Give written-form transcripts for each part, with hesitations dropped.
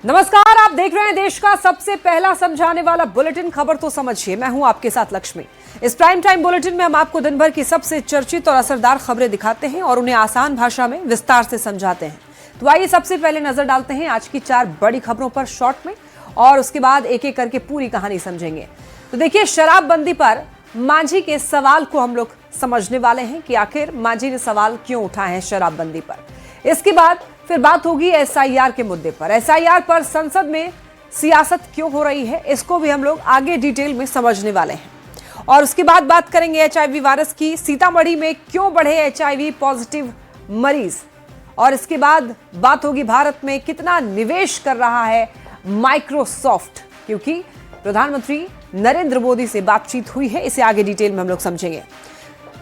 नमस्कार, आप देख रहे हैं देश का सबसे पहला समझाने वाला बुलेटिन। खबर तो समझिए, मैं हूं आपके साथ लक्ष्मी। इस प्राइम टाइम बुलेटिन में हम आपको दिन भर की सबसे चर्चित और असरदार खबरें दिखाते हैं और उन्हें आसान भाषा में विस्तार से समझाते हैं। तो आइए सबसे पहले नजर डालते हैं आज की 4 बड़ी खबरों पर शॉर्ट में, और उसके बाद एक एक करके पूरी कहानी समझेंगे। तो देखिए, शराबबंदी पर मांझी के सवाल को हम लोग समझने वाले हैं कि आखिर मांझी ने सवाल क्यों उठाए हैं शराबबंदी पर। इसके बाद फिर बात होगी एसआईआर के मुद्दे पर। एसआईआर पर संसद में सियासत क्यों हो रही है, इसको भी हम लोग आगे डिटेल में समझने वाले हैं। और उसके बाद बात करेंगे एचआईवी वायरस की। सीतामढ़ी में क्यों बढ़े एचआईवी पॉजिटिव मरीज, और इसके बाद बात होगी भारत में कितना निवेश कर रहा है माइक्रोसॉफ्ट, क्योंकि प्रधानमंत्री नरेंद्र मोदी से बातचीत हुई है। इसे आगे डिटेल में हम लोग समझेंगे।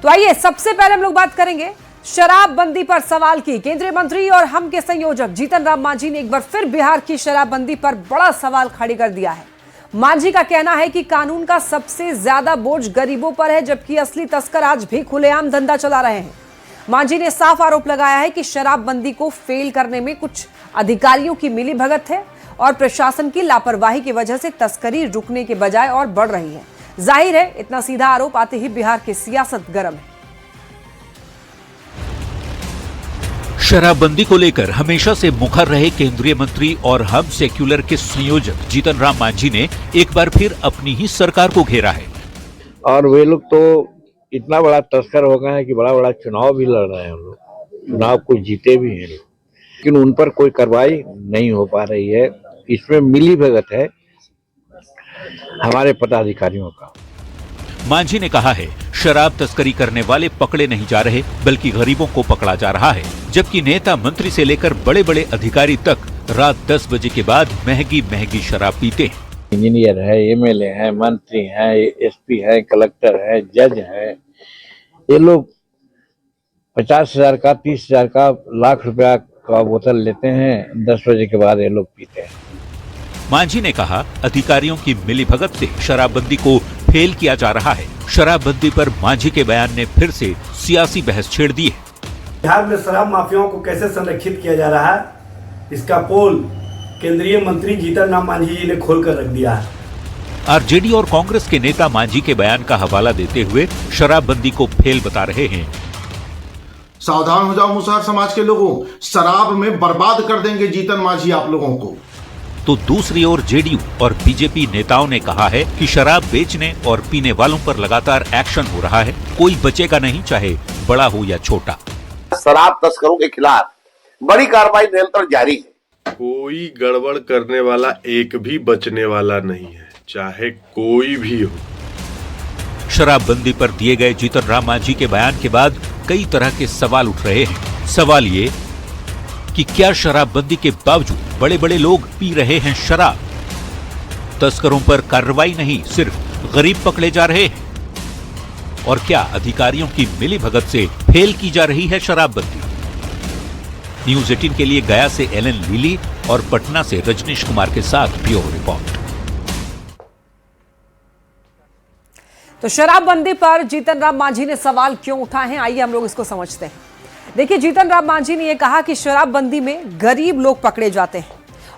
तो आइए सबसे पहले हम लोग बात करेंगे शराबबंदी पर सवाल की। केंद्रीय मंत्री और हम के संयोजक जीतन राम मांझी ने एक बार फिर बिहार की शराबबंदी पर बड़ा सवाल खड़ी कर दिया है। मांझी का कहना है कि कानून का सबसे ज्यादा बोझ गरीबों पर है, जबकि असली तस्कर आज भी खुलेआम धंधा चला रहे हैं। मांझी ने साफ आरोप लगाया है कि शराबबंदी को फेल करने में कुछ अधिकारियों की मिलीभगत है और प्रशासन की लापरवाही की वजह से तस्करी रुकने के बजाय और बढ़ रही है। जाहिर है, इतना सीधा आरोप आते ही बिहार की सियासत गर्म है। शराबबंदी को लेकर हमेशा से मुखर रहे केंद्रीय मंत्री और हम सेक्युलर के संयोजक जीतन राम मांझी ने एक बार फिर अपनी ही सरकार को घेरा है। और वे लोग तो इतना बड़ा तस्कर हो गए हैं कि बड़ा बड़ा चुनाव भी लड़ रहे हैं। हम लोग चुनाव को जीते भी हैं, लेकिन उन पर कोई कार्रवाई नहीं हो पा रही है। इसमें मिलीभगत है हमारे पदाधिकारियों का। मांझी ने कहा है, शराब तस्करी करने वाले पकड़े नहीं जा रहे, बल्कि गरीबों को पकड़ा जा रहा है, जबकि नेता मंत्री से लेकर बड़े बड़े अधिकारी तक रात 10 बजे के बाद महंगी महंगी शराब पीते हैं। इंजीनियर है, एमएलए है, मंत्री है, एसपी है, कलेक्टर है, जज है, ये लोग 50,000 का, 30,000 का, लाख रुपया का बोतल लेते हैं। 10 बजे के बाद ये लोग पीते हैं। मांझी ने कहा, अधिकारियों की मिलीभगत से शराबबंदी को फेल किया जा रहा है। शराबबंदी पर मांझी के बयान ने फिर से सियासी बहस छेड़ दी है। बिहार में शराब माफियाओं को कैसे संरक्षित किया जा रहा है, इसका पोल केंद्रीय मंत्री जीतन राम मांझी जी ने खोलकर रख दिया है। आरजेडी और कांग्रेस के नेता मांझी के बयान का हवाला देते हुए शराबबंदी को फेल बता रहे हैं। सावधान हो जाओ मुसहर समाज के लोगों, शराब में बर्बाद कर देंगे जीतन मांझी आप लोगों को। तो दूसरी ओर जेडीयू और बीजेपी नेताओं ने कहा है कि शराब बेचने और पीने वालों पर लगातार एक्शन हो रहा है, कोई बचेगा नहीं, चाहे बड़ा हो या छोटा। शराब तस्करों के खिलाफ बड़ी कार्रवाई निरंतर जारी है। कोई गड़बड़ करने वाला एक भी बचने वाला नहीं है, चाहे कोई भी हो। शराबबंदी पर दिए गए जीतन राम मांझी के बयान के बाद कई तरह के सवाल उठ रहे हैं। सवाल ये कि क्या शराबबंदी के बावजूद बड़े बड़े लोग पी रहे हैं शराब? तस्करों पर कार्रवाई नहीं, सिर्फ गरीब पकड़े जा रहे हैं। और क्या अधिकारियों की मिलीभगत से फेल की जा रही है शराबबंदी? न्यूज़ 18 के लिए गया से एलन लीली और पटना से रजनीश कुमार के साथ ब्यूरो रिपोर्ट। तो शराबबंदी पर जीतन राम मांझी ने सवाल क्यों उठाए हैं, आइए हम लोग इसको समझते हैं। देखिए, जीतन राम मांझी ने यह कहा कि शराबबंदी में गरीब लोग पकड़े जाते हैं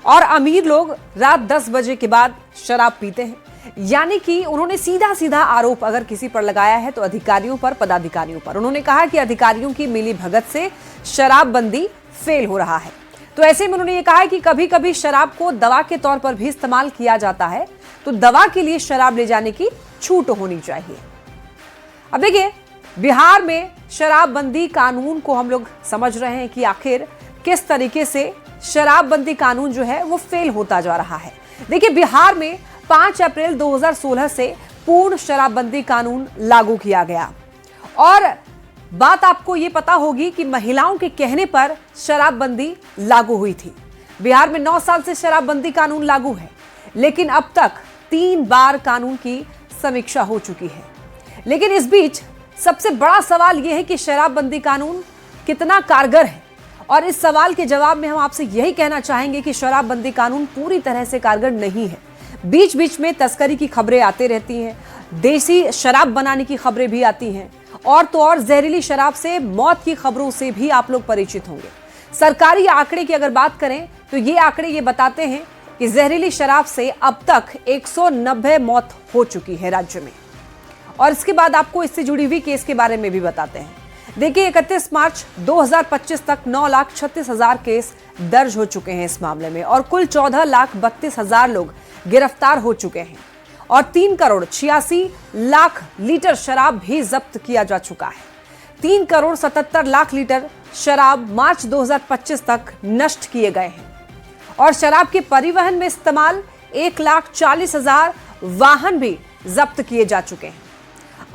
और अमीर लोग रात 10 बजे के बाद शराब पीते हैं। यानी कि उन्होंने सीधा सीधा आरोप अगर किसी पर लगाया है तो अधिकारियों पर, पदाधिकारियों पर। उन्होंने कहा कि अधिकारियों की मिलीभगत से शराबबंदी फेल हो रहा है। तो ऐसे में उन्होंने ये कहा कि कभी कभी शराब को दवा के तौर पर भी इस्तेमाल किया जाता है, तो दवा के लिए शराब ले जाने की छूट होनी चाहिए। अब देखिए, बिहार में शराबबंदी कानून को हम लोग समझ रहे हैं कि आखिर किस तरीके से शराबबंदी कानून जो है वो फेल होता जा रहा है। देखिए, बिहार में 5 अप्रैल 2016 से पूर्ण शराबबंदी कानून लागू किया गया, और बात आपको ये पता होगी कि महिलाओं के कहने पर शराबबंदी लागू हुई थी। बिहार में 9 साल से शराबबंदी कानून लागू है, लेकिन अब तक 3 बार कानून की समीक्षा हो चुकी है। लेकिन इस बीच सबसे बड़ा सवाल यह है कि शराबबंदी कानून कितना कारगर है, और इस सवाल के जवाब में हम आपसे यही कहना चाहेंगे कि शराबबंदी कानून पूरी तरह से कारगर नहीं है। बीच बीच में तस्करी की खबरें आती रहती हैं, देसी शराब बनाने की खबरें भी आती हैं, और तो और जहरीली शराब से मौत की खबरों से भी आप लोग परिचित होंगे। सरकारी आंकड़े की अगर बात करें तो ये आंकड़े ये बताते हैं कि जहरीली शराब से अब तक 190 मौत हो चुकी है राज्य में। और इसके बाद आपको इससे जुड़ी हुई केस के बारे में भी बताते हैं। देखिए, 31 मार्च 2025 तक 9,36,000 केस दर्ज हो चुके हैं इस मामले में और कुल 14,32,000 लोग गिरफ्तार हो चुके हैं और 3 करोड़ 86 लाख लीटर शराब भी जब्त किया जा चुका है। 3 करोड़ 77 लाख लीटर शराब मार्च 2025 तक नष्ट किए गए हैं और शराब के परिवहन में इस्तेमाल 1,40,000 वाहन भी जब्त किए जा चुके हैं।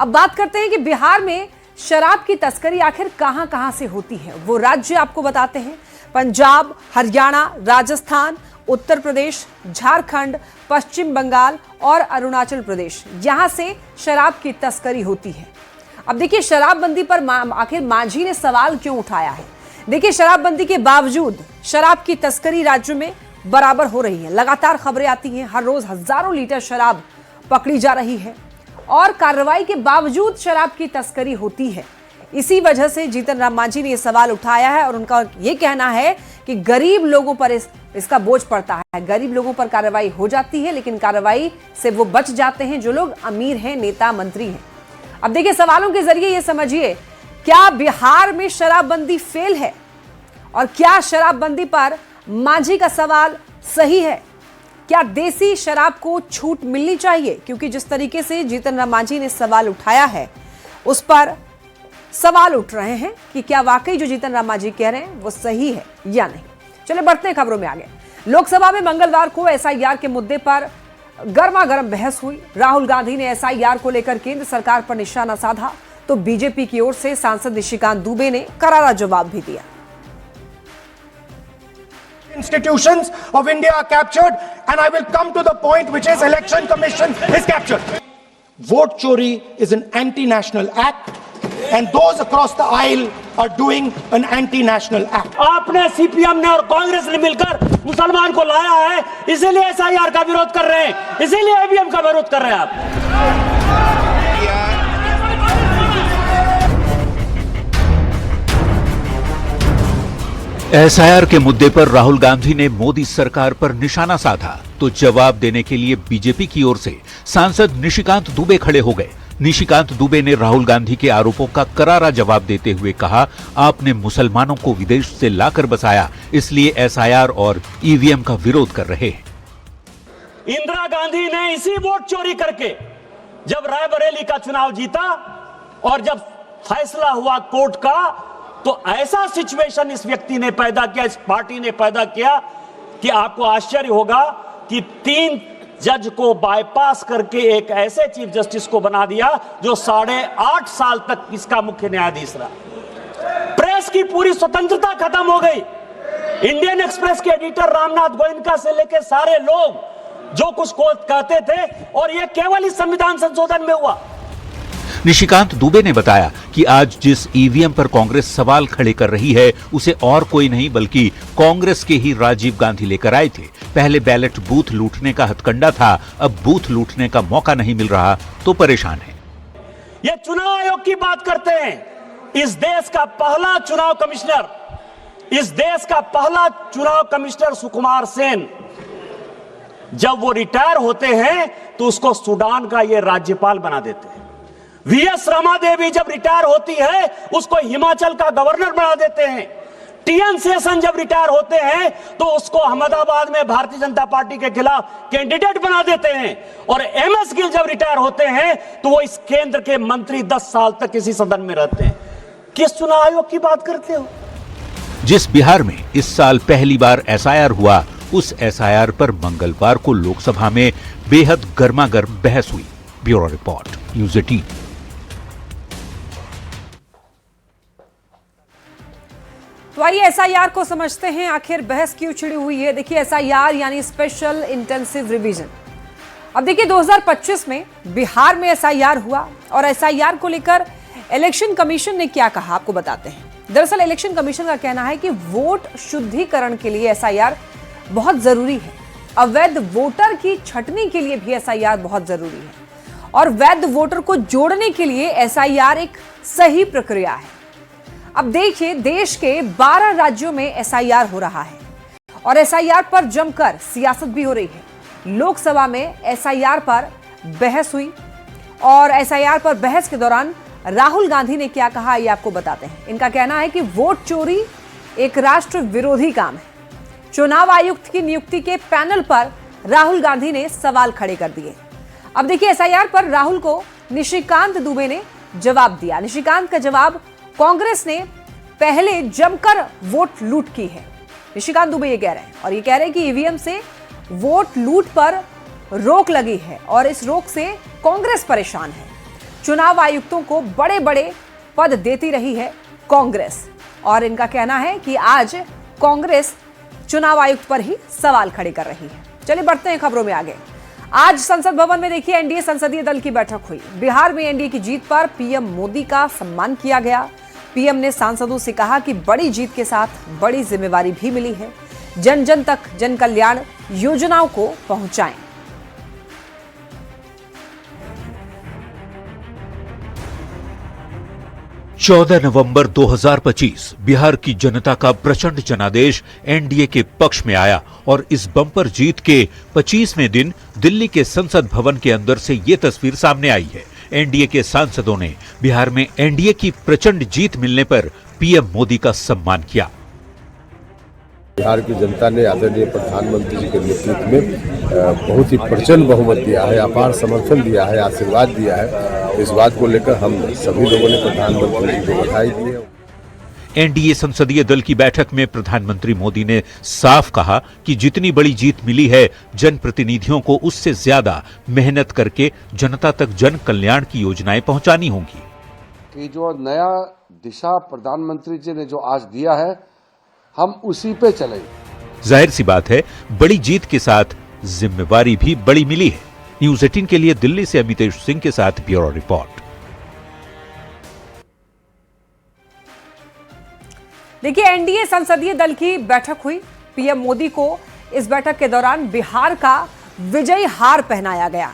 अब बात करते हैं कि बिहार में शराब की तस्करी आखिर कहां-कहां से होती है। वो राज्य आपको बताते हैं। पंजाब, हरियाणा, राजस्थान, उत्तर प्रदेश, झारखंड, पश्चिम बंगाल और अरुणाचल प्रदेश, यहां से शराब की तस्करी होती है। अब देखिए, शराबबंदी पर आखिर मांझी ने सवाल क्यों उठाया है। देखिए, शराबबंदी के बावजूद शराब की तस्करी राज्य में बराबर हो रही है। लगातार खबरें आती हैं, हर रोज हजारों लीटर शराब पकड़ी जा रही है और कार्रवाई के बावजूद शराब की तस्करी होती है। इसी वजह से जीतन राम मांझी ने यह सवाल उठाया है और उनका यह कहना है कि गरीब लोगों पर इसका बोझ पड़ता है। गरीब लोगों पर कार्रवाई हो जाती है, लेकिन कार्रवाई से वो बच जाते हैं जो लोग अमीर हैं, नेता मंत्री हैं। अब देखिए, सवालों के जरिए ये समझिए, क्या बिहार में शराबबंदी फेल है और क्या शराबबंदी पर मांझी का सवाल सही है? क्या देसी शराब को छूट मिलनी चाहिए? क्योंकि जिस तरीके से जीतन राम मांझी ने सवाल उठाया है, उस पर सवाल उठ रहे हैं कि क्या वाकई जो जीतन राम मांझी कह रहे हैं वो सही है या नहीं। चलिए बढ़ते हैं खबरों में आगे। लोकसभा में मंगलवार को एसआईआर के मुद्दे पर गर्मा गर्म बहस हुई। राहुल गांधी ने एसआईआर को लेकर केंद्र सरकार पर निशाना साधा तो बीजेपी की ओर से सांसद निशिकांत दुबे ने करारा जवाब भी दिया। Institutions of India are captured, and I will come to the point, which is Election Commission is captured. Vote chori is an anti-national act, and those across the aisle are doing an anti-national act. आपने CPM ने और कांग्रेस ने मिलकर मुसलमान को लाया है, इसीलिए एसआईआर का विरोध कर रहे हैं, इसीलिए ईवीएम का विरोध कर रहे हैं आप। एसआईआर के मुद्दे पर राहुल गांधी ने मोदी सरकार पर निशाना साधा तो जवाब देने के लिए बीजेपी की ओर से सांसद निशिकांत दुबे खड़े हो गए। निशिकांत दुबे ने राहुल गांधी के आरोपों का करारा जवाब देते हुए कहा, आपने मुसलमानों को विदेश से लाकर बसाया, इसलिए एसआईआर और ईवीएम का विरोध कर रहे हैं। इंदिरा गांधी ने इसी वोट चोरी करके जब रायबरेली का चुनाव जीता और जब फैसला हुआ कोर्ट का, तो ऐसा सिचुएशन इस व्यक्ति ने पैदा किया, इस पार्टी ने पैदा किया कि आपको आश्चर्य होगा कि 3 जज को बाईपास करके एक ऐसे चीफ जस्टिस को बना दिया जो 8.5 साल तक इसका मुख्य न्यायाधीश रहा। प्रेस की पूरी स्वतंत्रता खत्म हो गई। इंडियन एक्सप्रेस के एडिटर रामनाथ गोयनका से लेकर सारे लोग जो कुछ कहते थे, और यह केवल इस संविधान संशोधन में हुआ। निशिकांत दुबे ने बताया कि आज जिस ईवीएम पर कांग्रेस सवाल खड़े कर रही है, उसे और कोई नहीं बल्कि कांग्रेस के ही राजीव गांधी लेकर आए थे। पहले बैलेट बूथ लूटने का हथकंडा था, अब बूथ लूटने का मौका नहीं मिल रहा तो परेशान है। ये चुनाव आयोग की बात करते हैं। इस देश का पहला चुनाव कमिश्नर सुकुमार सेन, जब वो रिटायर होते हैं तो उसको सूडान का ये राज्यपाल बना देते हैं। वीएस रमा देवी जब रिटायर होती है उसको हिमाचल का गवर्नर बना देते हैं। टीएन शेषन जब रिटायर होते हैं तो उसको अहमदाबाद में भारतीय जनता पार्टी के खिलाफ कैंडिडेट बना देते हैं। और एमएस गिल जब रिटायर होते हैं तो वो इस केंद्र के मंत्री 10 साल तक इसी सदन में रहते हैं। किस चुनाव आयोग की बात करते हो? जिस बिहार में इस साल पहली बार एसआईआर हुआ, उस एसआईआर पर मंगलवार को लोकसभा में बेहद गर्मागर्म बहस हुई। Bureau report, news 18। तो आइए एसआईआर को समझते हैं, आखिर बहस क्यों छिड़ी हुई है। देखिए, एसआईआर यानी स्पेशल इंटेंसिव रिवीजन। अब देखिए, 2025 में बिहार में एसआईआर हुआ और एसआईआर को लेकर इलेक्शन कमीशन ने क्या कहा आपको बताते हैं। दरअसल इलेक्शन कमीशन का कहना है कि वोट शुद्धिकरण के लिए एसआईआर बहुत जरूरी है। अवैध वोटर की छंटनी के लिए भी एसआईआर बहुत जरूरी है और वैध वोटर को जोड़ने के लिए एसआईआर एक सही प्रक्रिया है। अब देखिए, देश के 12 राज्यों में एसआईआर हो रहा है और एसआईआर पर जमकर सियासत भी हो रही है। लोकसभा में एसआईआर पर बहस हुई और एसआईआर पर बहस के दौरान राहुल गांधी ने क्या कहा ये आपको बताते हैं। इनका कहना है कि वोट चोरी एक राष्ट्र विरोधी काम है। चुनाव आयुक्त की नियुक्ति के पैनल पर राहुल गांधी ने सवाल खड़े कर दिए। अब देखिए एसआईआर पर राहुल को निशिकांत दुबे ने जवाब दिया। निशिकांत का जवाब, कांग्रेस ने पहले जमकर वोट लूट की है। निशिकांत दुबे ये कह रहे हैं और ये कह रहे हैं कि ईवीएम से वोट लूट पर रोक लगी है और इस रोक से कांग्रेस परेशान है। चुनाव आयुक्तों को बड़े बड़े पद देती रही है कांग्रेस और इनका कहना है कि आज कांग्रेस चुनाव आयुक्त पर ही सवाल खड़े कर रही है। चलिए बढ़ते हैं खबरों में आगे। आज संसद भवन में देखिए एनडीए संसदीय दल की बैठक हुई। बिहार में एनडीए की जीत पर पीएम मोदी का सम्मान किया गया। पीएम ने सांसदों से कहा कि बड़ी जीत के साथ बड़ी जिम्मेवारी भी मिली है, जन जन तक जन कल्याण योजनाओं को पहुंचाएं। चौदह नवंबर 2025 बिहार की जनता का प्रचंड जनादेश एनडीए के पक्ष में आया और इस बम्पर जीत के 25वें दिन दिल्ली के संसद भवन के अंदर से ये तस्वीर सामने आई है। एनडीए के सांसदों ने बिहार में एनडीए की प्रचंड जीत मिलने पर पीएम मोदी का सम्मान किया। बिहार की जनता ने आदरणीय प्रधानमंत्री जी के नेतृत्व में बहुत ही प्रचंड बहुमत दिया है, अपार समर्थन दिया है, आशीर्वाद दिया है। इस बात को लेकर हम सभी लोगों ने प्रधानमंत्री जी को बधाई दी है। एनडीए संसदीय दल की बैठक में प्रधानमंत्री मोदी ने साफ कहा कि जितनी बड़ी जीत मिली है, जनप्रतिनिधियों को उससे ज्यादा मेहनत करके जनता तक जन कल्याण की योजनाएं पहुंचानी होंगी। कि जो नया दिशा प्रधानमंत्री जी ने जो आज दिया है, हम उसी पे चले। जाहिर सी बात है, बड़ी जीत के साथ जिम्मेवारी भी बड़ी मिली है। न्यूज़ 18 के लिए दिल्ली से अमितेश सिंह के साथ ब्यूरो रिपोर्ट। देखिए एनडीए संसदीय दल की बैठक हुई। पीएम मोदी को इस बैठक के दौरान बिहार का विजयी हार पहनाया गया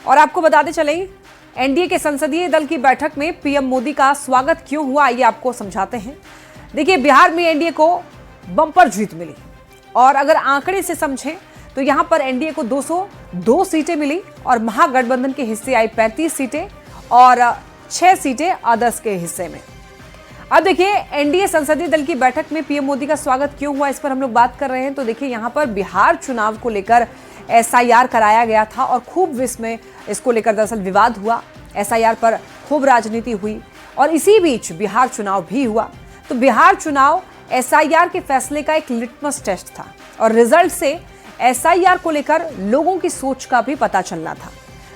और आपको बताते चलें एनडीए के संसदीय दल की बैठक में पीएम मोदी का स्वागत क्यों हुआ ये आपको समझाते हैं। देखिए बिहार में एनडीए को बम्पर जीत मिली और अगर आंकड़े से समझें तो यहां पर एनडीए को 202 सीटें मिली और महागठबंधन के हिस्से आई 35 सीटें और 6 सीटें अदर्स के हिस्से में। अब देखिए एनडीए संसदीय दल की बैठक में पीएम मोदी का स्वागत क्यों हुआ इस पर हम लोग बात कर रहे हैं। तो देखिए यहां पर बिहार चुनाव को लेकर एसआईआर कराया गया था और खूब इसमें इसको लेकर दरअसल विवाद हुआ। एसआईआर पर खूब राजनीति हुई और इसी बीच बिहार चुनाव भी हुआ। तो बिहार चुनाव एसआईआर के फैसले का एक लिटमस टेस्ट था और रिजल्ट से एसआईआर को लेकर लोगों की सोच का भी पता चलना था।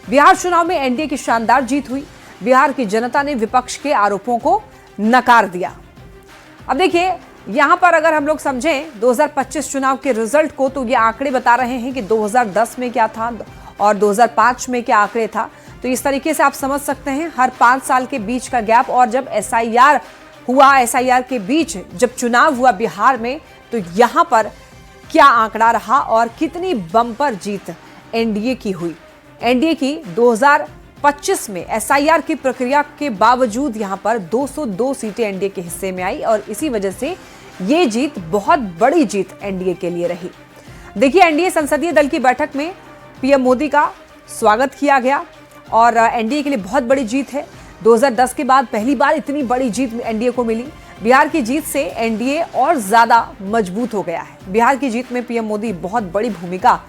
बिहार चुनाव में एनडीए की शानदार जीत हुई। बिहार की जनता ने विपक्ष के आरोपों को नकार दिया। अब देखिए यहां पर अगर हम लोग समझें 2025 चुनाव के रिजल्ट को तो ये आंकड़े बता रहे हैं कि 2010 में क्या था और 2005 में क्या आंकड़े था। तो इस तरीके से आप समझ सकते हैं हर 5 साल के बीच का गैप और जब एसआईआर हुआ, एसआईआर के बीच जब चुनाव हुआ बिहार में तो यहां पर क्या आंकड़ा रहा और कितनी बम्पर जीत एनडीए की हुई। एनडीए की 2025 में एसआईआर की प्रक्रिया के बावजूद यहां पर 202 सीटें एनडीए के हिस्से में आई और इसी वजह से ये जीत बहुत बड़ी जीत एनडीए के लिए रही। देखिए एनडीए संसदीय दल की बैठक में पीएम मोदी का स्वागत किया गया और एनडीए के लिए बहुत बड़ी जीत है। 2010 के बाद पहली बार इतनी बड़ी जीत एनडीए को मिली। बिहार की जीत से एनडीए और ज्यादा मजबूत हो गया है। बिहार की जीत में पीएम मोदी बहुत बड़ी भूमिका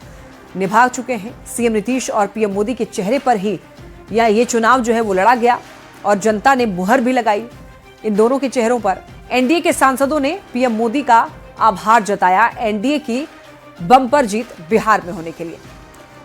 निभा चुके हैं। सीएम नीतीश और पीएम मोदी के चेहरे पर ही ये चुनाव जो है वो लड़ा गया और जनता ने मुहर भी लगाई इन दोनों के चेहरों पर। एनडीए के सांसदों ने पीएम मोदी का आभार जताया एनडीए की बम्पर जीत बिहार में होने के लिए।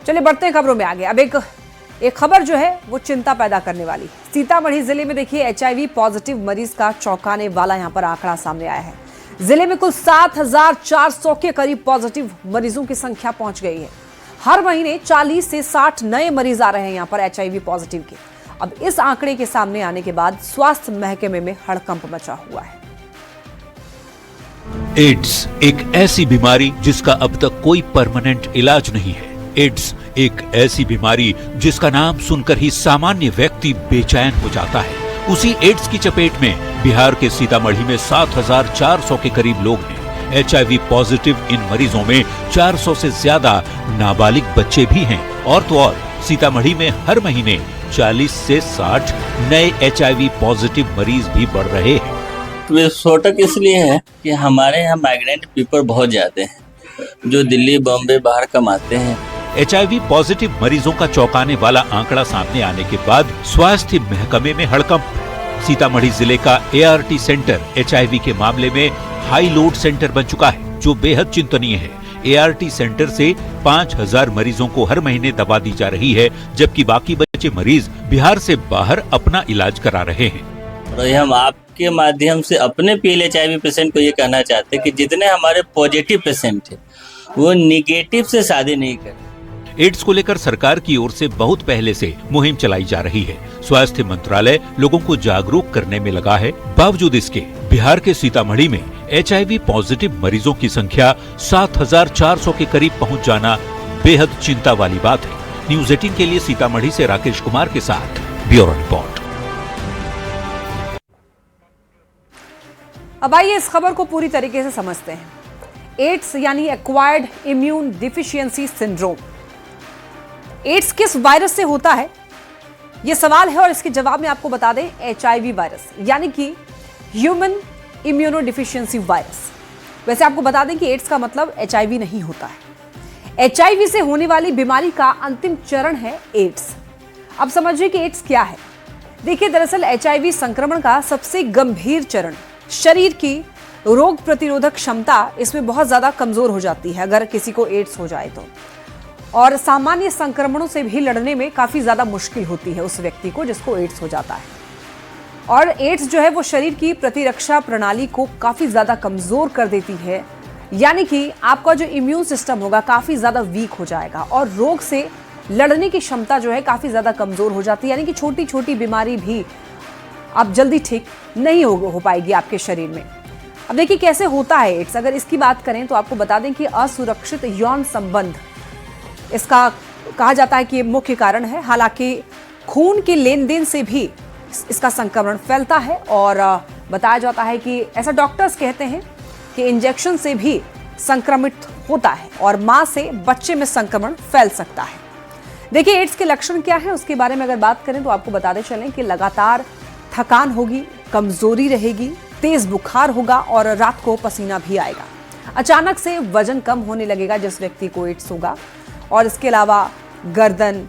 चलिए बढ़ते हैं खबरों में आगे। अब एक खबर जो है वो चिंता पैदा करने वाली है। सीतामढ़ी जिले में देखिए एचआईवी पॉजिटिव मरीज का चौंकाने वाला यहां पर आंकड़ा सामने आया है। जिले में कुल 7,400 के करीब पॉजिटिव मरीजों की संख्या पहुंच गई है। हर महीने 40 से 60 नए मरीज आ रहे हैं यहां पर एचआईवी पॉजिटिव के। अब इस आंकड़े के सामने आने के बाद स्वास्थ्य महकमे में हड़कंप मचा हुआ है। एड्स एक ऐसी बीमारी जिसका अब तक कोई परमानेंट इलाज नहीं है। एड्स एक ऐसी बीमारी जिसका नाम सुनकर ही सामान्य व्यक्ति बेचैन हो जाता है। उसी एड्स की चपेट में बिहार के सीतामढ़ी में 7,400 के करीब लोग हैं। HIV पॉजिटिव इन मरीजों में 400 से ज्यादा नाबालिग बच्चे भी हैं। और तो और सीतामढ़ी में हर महीने 40 से 60 नए HIV पॉजिटिव मरीज भी बढ़ रहे हैं। विस्फोटक इसलिए है कि हमारे यहाँ माइग्रेंट पीपल बहुत ज्यादा हैं जो दिल्ली बॉम्बे बाहर कमाते हैं। HIV पॉजिटिव मरीजों का चौंकाने वाला आंकड़ा सामने आने के बाद स्वास्थ्य महकमे में हड़कंप। सीतामढ़ी जिले का ART सेंटर HIV के मामले में हाई लोड सेंटर बन चुका है, जो बेहद चिंतनीय है। ART सेंटर से 5000 मरीजों को हर महीने दवा दी जा रही है, जबकि बाकी बचे मरीज बिहार से बाहर अपना इलाज करा रहे हैं। और हम आपके माध्यम से अपने PL-HIV पेशेंट को ये कहना चाहते हैं कि जितने हमारे पॉजिटिव पेशेंट हैं वो निगेटिव से शादी नहीं करें। एड्स को लेकर सरकार की ओर से बहुत पहले से मुहिम चलाई जा रही है। स्वास्थ्य मंत्रालय लोगों को जागरूक करने में लगा है। बावजूद इसके बिहार के सीतामढ़ी में HIV पॉजिटिव मरीजों की संख्या 7400 के करीब पहुंच जाना बेहद चिंता वाली बात है। न्यूज़ 18 के लिए सीतामढ़ी से राकेश कुमार के साथ ब्यूरो रिपोर्ट। अब आइए इस खबर को पूरी तरीके से समझते हैं। एड्स यानी acquired immune deficiency syndrome, AIDS किस वायरस से होता है, यह सवाल है और इसके जवाब में आपको बता दें HIV वायरस यानी कि ह्यूमन इम्यूनो डिफिशियंसी वायरस। वैसे आपको बता दें कि एड्स का मतलब HIV नहीं होता है। HIV से होने वाली बीमारी का अंतिम चरण है एड्स। अब समझिए कि एड्स क्या है। देखिए, दरअसल HIV संक्रमण का सबसे गंभीर चरण शरीर की रोग प्रतिरोधक क्षमता इसमें बहुत ज्यादा कमजोर हो जाती है अगर किसी को एड्स हो जाए तो, और सामान्य संक्रमणों से भी लड़ने में काफी ज्यादा मुश्किल होती है उस व्यक्ति को जिसको एड्स हो जाता है। और एड्स जो है वो शरीर की प्रतिरक्षा प्रणाली को काफी ज्यादा कमजोर कर देती है, यानी कि आपका जो इम्यून सिस्टम होगा काफी ज्यादा वीक हो जाएगा और रोग से लड़ने की क्षमता जो है काफी ज्यादा कमजोर हो जाती है, यानी कि छोटी छोटी बीमारी भी अब जल्दी ठीक नहीं हो पाएगी आपके शरीर में। अब देखिए कैसे होता है एड्स। अगर इसकी बात करें तो आपको बता दें कि असुरक्षित यौन संबंध इसका कहा जाता है कि ये मुख्य कारण है। हालांकि खून के लेन देन से भी इसका संक्रमण फैलता है और बताया जाता है कि ऐसा डॉक्टर्स कहते हैं कि इंजेक्शन से भी संक्रमित होता है और मां से बच्चे में संक्रमण फैल सकता है। देखिए एड्स के लक्षण क्या है उसके बारे में अगर बात करें तो आपको बताते चलें कि लगातार थकान होगी, कमजोरी रहेगी, तेज बुखार होगा और रात को पसीना भी आएगा। अचानक से वजन कम होने लगेगा जिस व्यक्ति को एड्स होगा, और इसके अलावा गर्दन,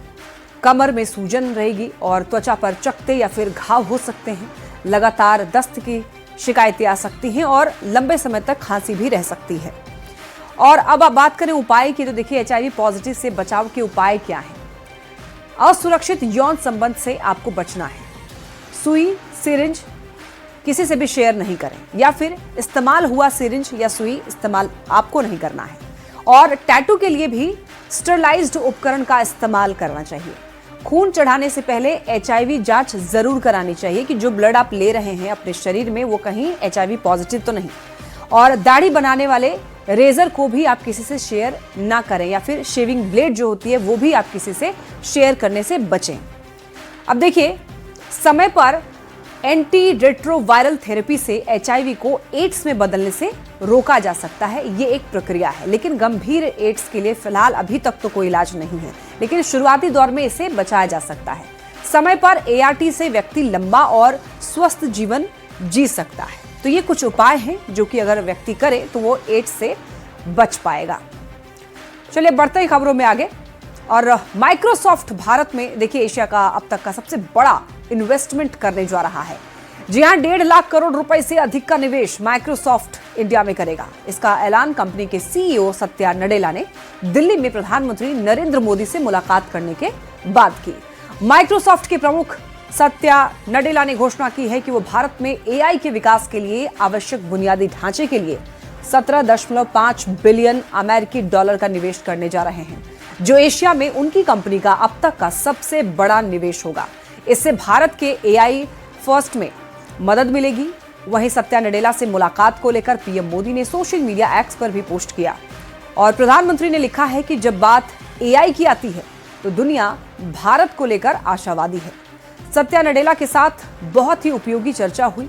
कमर में सूजन रहेगी और त्वचा पर चकत्ते या फिर घाव हो सकते हैं। लगातार दस्त की शिकायतें आ सकती हैं और लंबे समय तक खांसी भी रह सकती है। और अब आप बात करें उपाय की तो देखिए HIV पॉजिटिव से बचाव के उपाय क्या हैं। असुरक्षित यौन संबंध से आपको बचना है। सुई, सिरिंज किसी से भी शेयर नहीं करें या फिर इस्तेमाल हुआ सिरिंज या सुई इस्तेमाल आपको नहीं करना है। और टैटू के लिए भी स्टरलाइज्ड उपकरण का इस्तेमाल करना चाहिए। खून चढ़ाने से पहले HIV जांच जरूर करानी चाहिए कि जो ब्लड आप ले रहे हैं अपने शरीर में वो कहीं HIV पॉजिटिव तो नहीं। और दाढ़ी बनाने वाले रेजर को भी आप किसी से शेयर ना करें या फिर शेविंग ब्लेड जो होती है वो भी आप किसी से शेयर करने से बचें। अब देखिए, समय पर एंटी रेट्रोवायरल थेरेपी से HIV को एड्स में बदलने से रोका जा सकता है। ये एक प्रक्रिया है, लेकिन गंभीर एड्स के लिए फिलहाल अभी तक तो कोई इलाज नहीं है, लेकिन शुरुआती दौर में इसे बचाया जा सकता है। समय पर ART से व्यक्ति लंबा और स्वस्थ जीवन जी सकता है। तो ये कुछ उपाय हैं जो कि अगर व्यक्ति करे तो वो एड्स से बच पाएगा। चलिए बढ़ते ही खबरों में आगे। और माइक्रोसॉफ्ट भारत में देखिए एशिया का अब तक का सबसे बड़ा इन्वेस्टमेंट करने जा रहा है। जी हां, 1.5 लाख करोड़ रुपए से अधिक का निवेश माइक्रोसॉफ्ट इंडिया में करेगा। इसका ऐलान कंपनी के CEO सत्या नडेला ने दिल्ली में प्रधानमंत्री नरेंद्र मोदी से मुलाकात करने के बाद की। माइक्रोसॉफ्ट के प्रमुख सत्या नडेला ने घोषणा की है कि वो भारत में AI के विकास के लिए आवश्यक बुनियादी ढांचे के लिए 17.5 बिलियन अमेरिकी डॉलर का निवेश करने जा रहे हैं, जो एशिया में उनकी कंपनी का अब तक का सबसे बड़ा निवेश होगा। इससे भारत के AI फर्स्ट में मदद मिलेगी। वहीं सत्या नडेला से मुलाकात को लेकर PM मोदी ने सोशल मीडिया एक्स पर भी पोस्ट किया और प्रधानमंत्री ने लिखा है कि जब बात AI की आती है तो दुनिया भारत को लेकर आशावादी है। सत्या नडेला के साथ बहुत ही उपयोगी चर्चा हुई।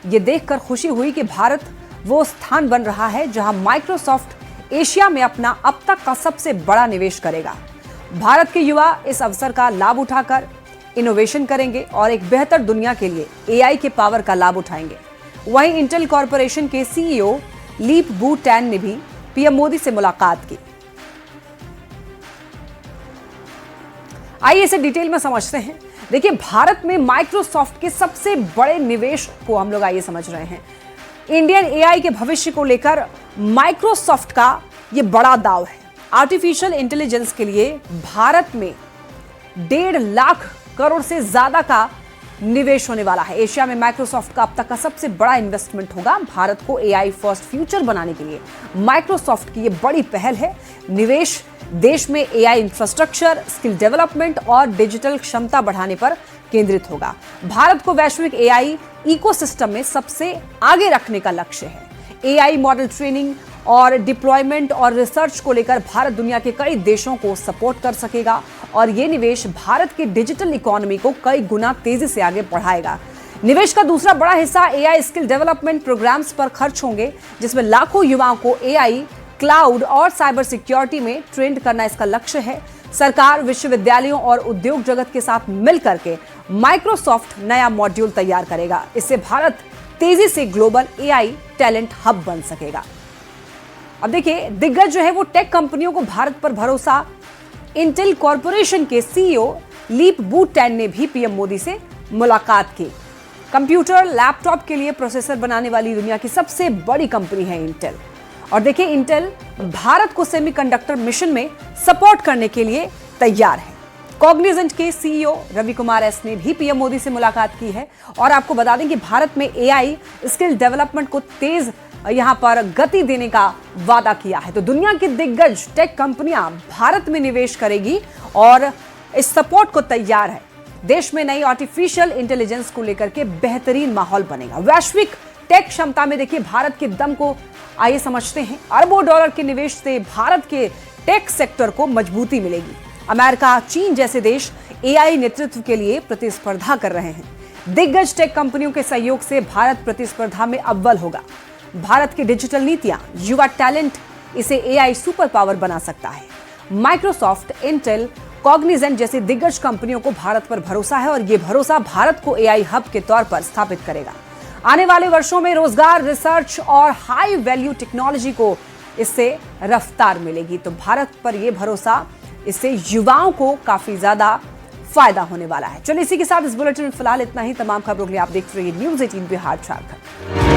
ये देखकर खुशी हुई कि भारत वो स्थान बन रहा है जहां माइक्रोसॉफ्ट एशिया में अपना अब तक का सबसे बड़ा निवेश करेगा। भारत के युवा इस अवसर का लाभ उठाकर इनोवेशन करेंगे और एक बेहतर दुनिया के लिए एआई के पावर का लाभ उठाएंगे। वहीं इंटेल कॉरपोरेशन के सीईओ लीप बू टैन ने भी पीएम मोदी से मुलाकात की। आइए इसे डिटेल में समझते हैं। देखिए, भारत में माइक्रोसॉफ्ट के सबसे बड़े निवेश को हम लोग आइए समझ रहे हैं। इंडियन एआई के भविष्य को लेकर माइक्रोसॉफ्ट का यह बड़ा दाव है। आर्टिफिशियल इंटेलिजेंस के लिए भारत में 1.5 लाख करोड़ से ज्यादा का निवेश होने वाला है। एशिया में माइक्रोसॉफ्ट का अब तक का सबसे बड़ा इन्वेस्टमेंट होगा। भारत को एआई फर्स्ट फ्यूचर बनाने के लिए माइक्रोसॉफ्ट की यह बड़ी पहल है। निवेश देश में एआई इंफ्रास्ट्रक्चर, स्किल डेवलपमेंट और डिजिटल क्षमता बढ़ाने पर केंद्रित होगा। भारत को वैश्विक एआई इकोसिस्टम में सबसे आगे रखने का लक्ष्य है। एआई मॉडल ट्रेनिंग और डिप्लॉयमेंट और रिसर्च को लेकर भारत दुनिया के कई देशों को सपोर्ट कर सकेगा और ये निवेश भारत की डिजिटल इकोनॉमी को कई गुना तेजी से आगे बढ़ाएगा। निवेश का दूसरा बड़ा हिस्सा एआई स्किल डेवलपमेंट प्रोग्राम्स पर खर्च होंगे, जिसमें लाखों युवाओं को एआई, क्लाउड और साइबर सिक्योरिटी में ट्रेंड करना इसका लक्ष्य है। सरकार, विश्वविद्यालयों और उद्योग जगत के साथ मिलकर के माइक्रोसॉफ्ट नया मॉड्यूल तैयार करेगा। इससे भारत तेजी से ग्लोबल एआई टैलेंट हब बन सकेगा। अब देखिए, दिग्गज जो है वो टेक कंपनियों को भारत पर भरोसा। इंटेल कॉरपोरेशन के सीईओ लीप बू टैन ने भी पीएम मोदी से मुलाकात की। कंप्यूटर, लैपटॉप के लिए प्रोसेसर बनाने वाली दुनिया की सबसे बड़ी कंपनी है इंटेल। और देखिए, इंटेल भारत को सेमीकंडक्टर मिशन में सपोर्ट करने के लिए तैयार है। कॉग्निजेंट के सीईओ रवि कुमार एस ने भी पीएम मोदी से मुलाकात की है। और आपको बता दें कि भारत में एआई स्किल डेवलपमेंट को तेज यहां पर गति देने का वादा किया है। तो दुनिया की दिग्गज टेक कंपनियां भारत में निवेश करेगी और इस सपोर्ट को तैयार है। देश में नई आर्टिफिशियल इंटेलिजेंस को लेकर के बेहतरीन माहौल बनेगा। वैश्विक टेक क्षमता में देखिए भारत के दम को आइए समझते हैं। अरबों डॉलर के निवेश से भारत के टेक सेक्टर को मजबूती मिलेगी। अमेरिका, चीन जैसे देश एआई नेतृत्व के लिए प्रतिस्पर्धा कर रहे हैं। दिग्गज टेक कंपनियों के सहयोग से भारत प्रतिस्पर्धा में अव्वल होगा। भारत की डिजिटल नीतियां, युवा टैलेंट इसे एआई सुपर पावर बना सकता है। माइक्रोसॉफ्ट, इंटेल, कॉग्निजेंट जैसी दिग्गज कंपनियों को भारत पर भरोसा है और यह भरोसा भारत को एआई हब के तौर पर स्थापित करेगा। आने वाले वर्षों में रोजगार, रिसर्च और हाई वैल्यू टेक्नोलॉजी को इससे रफ्तार मिलेगी। तो भारत पर यह भरोसा, इससे युवाओं को काफी ज्यादा फायदा होने वाला है। चलिए, इसी के साथ इस बुलेटिन में फिलहाल इतना ही। तमाम खबरों के लिए आप देखते रहिए न्यूज़ 18 बिहार झारखंड।